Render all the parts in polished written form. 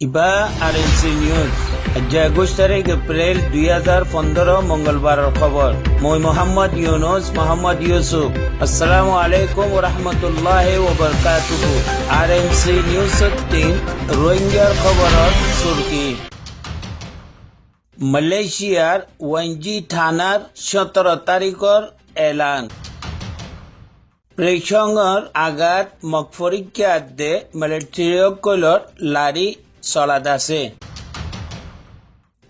ইবা RNC news আজ 21 তারিখ April 2015 মঙ্গলবারের খবর। মই মোহাম্মদ ইউসুফ। আসসালামু আলাইকুম ওয়া রাহমাতুল্লাহি ওয়া বারাকাতুহু। RNC news 3 রোহিঙ্গার খবরত সুরকি। মালয়েশিয়ার ওয়ানজি থানার 17 তারিখর এলান। প্রেক্ষঙ্গর আগাত মকফরিকা আদে মিলিটারিসকলৰ লাৰি চলাত আছে।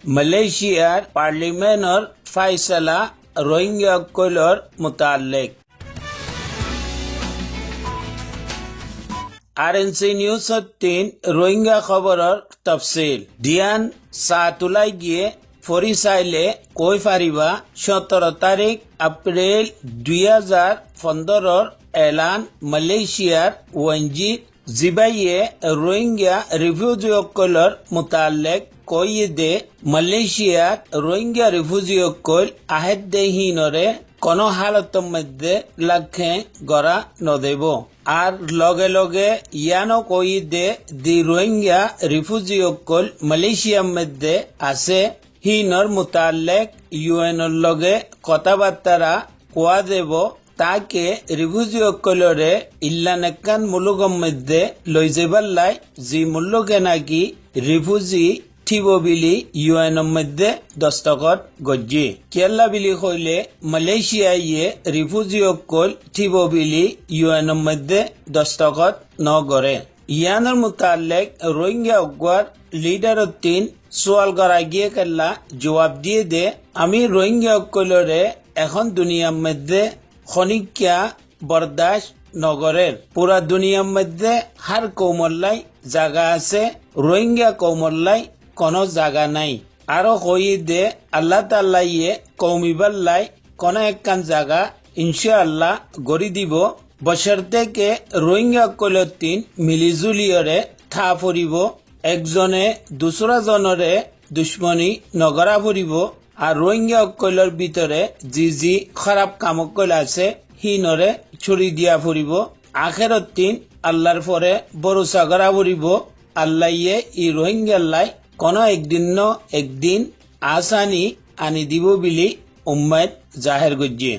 মালয়েশিয়ার পার্লিমেন্টর ফাইসলা রোহিঙ্গাসকলৰ মুতাল্লিক। আরএনসি নিউজ 3 রোহিঙ্গা খবরের তফসিল। দিয়ান সাতুলাই গিয়ে ফরি চাইলে কৈ পাৰিবা 17 তাৰিখ এপ্ৰিল 2015 এলান মালয়েশিয়ার ওয়ানজি জিবাইয়ে রোহিঙ্গা রিফিউজিসকলৰ মুতাল্লিক কৈ দে মালয়েশিয়াত রোহিঙ্গা রিফিউজিসকল আহেদহীনরে কোনো হালতৰ মধ্যে লাখে গড়া নদেব। আর লগে লগে ইয়ানো কৈ দে দি রোহিঙ্গা রিফিউজিসকল মালয়েশিয়ার মধ্যে আছে হিনর মুতাল্লিক ইউএনর লগে কথাবার্তারা কোয়া দেব তাকে রিফিউজিসকলরে ইল্লানেকান মুলুগর মধ্যে লৈ যাবার যি মুলুগে নাকি রিফিউজি থিব বিলি ইউএনর মধ্যে দস্তখত গজ্জি। কেল্লা বিলি কইলে মালয়েশিয়ায় রিফিউজিসকল থিব বিলি ইউএনর মধ্যে দস্তখত নগরে। ইয়ানোর মুতাল্লিক রোহিঙ্গা উগ্র লিডার 3 সোয়াল করা গিয়ে কেল্লা জবাব দিয়ে দে আমি রোহিঙ্গাসকলরে এখন দুনিয়ার মধ্যে খনিকা বরদাস্ত নগরের। পুরা দুনিয়ার মধ্যে হার কৌমল্লাই জায়গা আছে, রোহিঙ্গা কৌমল্লাই কোনো জায়গা নাই। আরো কই দে আল্লাহ তাল্লাইয়ে কৌমিবাল্লাই কোনো একখান জায়গা ইনশাআল্লাহ গড়ি দিব। বছর থেকে রোহিঙ্গাসকলৰ 3 মিলিজুলিয়রে থা ফুরিব। একজনে দুসরা জনরে দুশ্মনী নগরা ফুরিব। আর রোহিঙ্গাসকলৰ ভিতরে যি খারাপ কামকল আছে হিনরে ছুরি দিয়া ফুরিব। আখেরত 3 আল্লাহর পরে ভরসা করা ফুরিব। আল্লাহয়ে ই রোহিঙ্গাল্লাই কোনো একদিন আসানি আনি দিব বিলি উম্মাদ জাহের গজ্জি।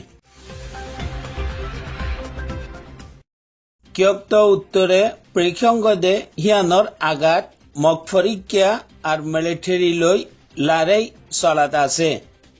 কিয়ক্ত উত্তরে প্রেক্ষঙ্গদে হিয়ানর আগাত মকফরিকা আর মিলিটারি লৈ লারাই চলাত আছে।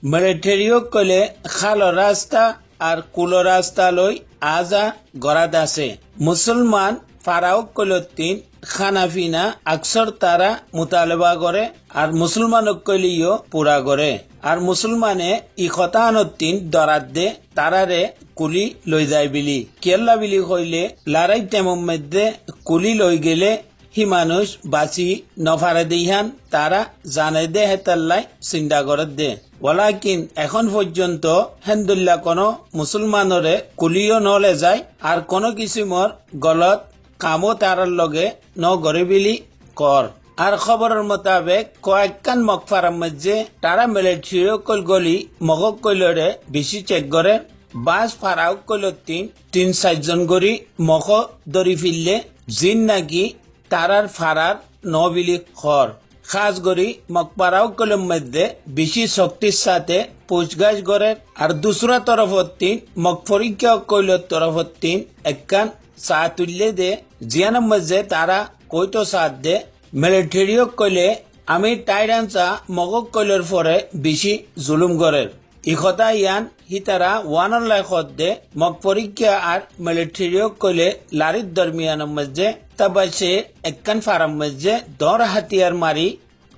মিলিটারিসকলে খালৰ রাস্তা আর কুলৰ রাস্তা লৈ আজা গড়াত আছে। মুসলমান ফারাসকলৰ 3 খানাফিনা আকসর তারা মুতালেবা করে আর মুসলমানসকলিও পুরা করে। আর মুসলমানে ই খতানত 3 দরাত দে তারারে কুলি লৈ যায় বিলি। কেল্লা বিলি কইলে লারাই টেমর মধ্যে কুলি লৈ গেলে হি মানুষ বাঁচি নফারে দিহান তারা জানে দে হেতাল্লাই চিন্তা করে দে। ওয়ালাকিন এখন পর্যন্ত হেন্দুল্লাহ কোনো মুসলমানরে কুলিও নলে যায় আর কোনো কিসিমর গলত কামো তারার লগে ন গড়ে বিলি কর। আর খবরের মোতাবেক কয়েকখান মকফারার মধ্যে তারা মিলিটারিসকল গলি মগকলরে বেশি চেক করে। বাস ফারাসকলৰ 3-4 জন গড়ি মগ দরি ফিরলে জিন নাকি তারার ফারার নবিলি খর। খাস গড়ি মকপারাসকলৰ মধ্যে বেশি শক্তির সাথে পুছগাছ গড়ে। আর দুসরা তরফত মকফরিকাসকলৰ তরফত একখান চা তুললে দে জিয়ানের মধ্যে তারা কইতো সাথ দে মিলিটারিসকলে আমি টাইরানচা মগকলর পরে বেশি জুলুম করে। ইকথা ইয়ান হিতারা ওয়ানের লাইখত দে মকফরিকা আর মিলিটারিসকলে লারির দরমিয়ানের মধ্যে তাবাসে একখান ফারার মধ্যে দর হাতিয়ার মারি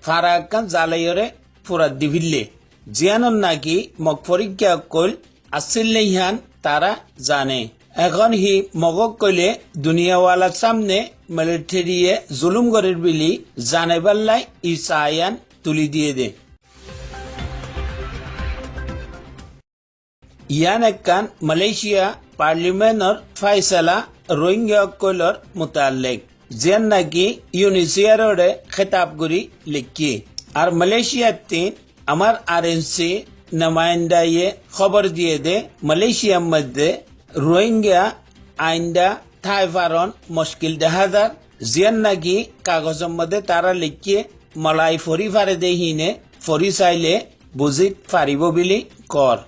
ফারা একখান জালাইরে ফুরাত দিবিল্লে। জিয়ানর নাকি মকফরিকাসকল আসিল্লে ইহান তারা জানে। এখন হি মগকলে দুনিয়াওয়ালার সামনে মিলিটারিয়ে জুলুম গরের বিলি জানেবাল্লাই ই চায়ান তুলি দিয়ে দে। ইয়ান একখান মালয়েশিয়া পার্লিমেন্টর ফাইসলা রোহিঙ্গাসকলৰ মুতাল্লিক যেন নাকি ইউনিসিয়ারে খেতাব করি লিখি। আর মালয়েশিয়াতে আমার আরএনসি নুমাইন্দায়ে খবর দিয়ে দে মালয়েশিয়ার মধ্যে রোহিঙ্গা আইন্দা থাইফারন মুশকিল দেখা যার জিয়ান নাকি কাগজের মধ্যে তারা লিখিয়ে মলাই ফরি ফারে দেহিনে ফরি চাইলে বুঝি পারিব বুলি কর।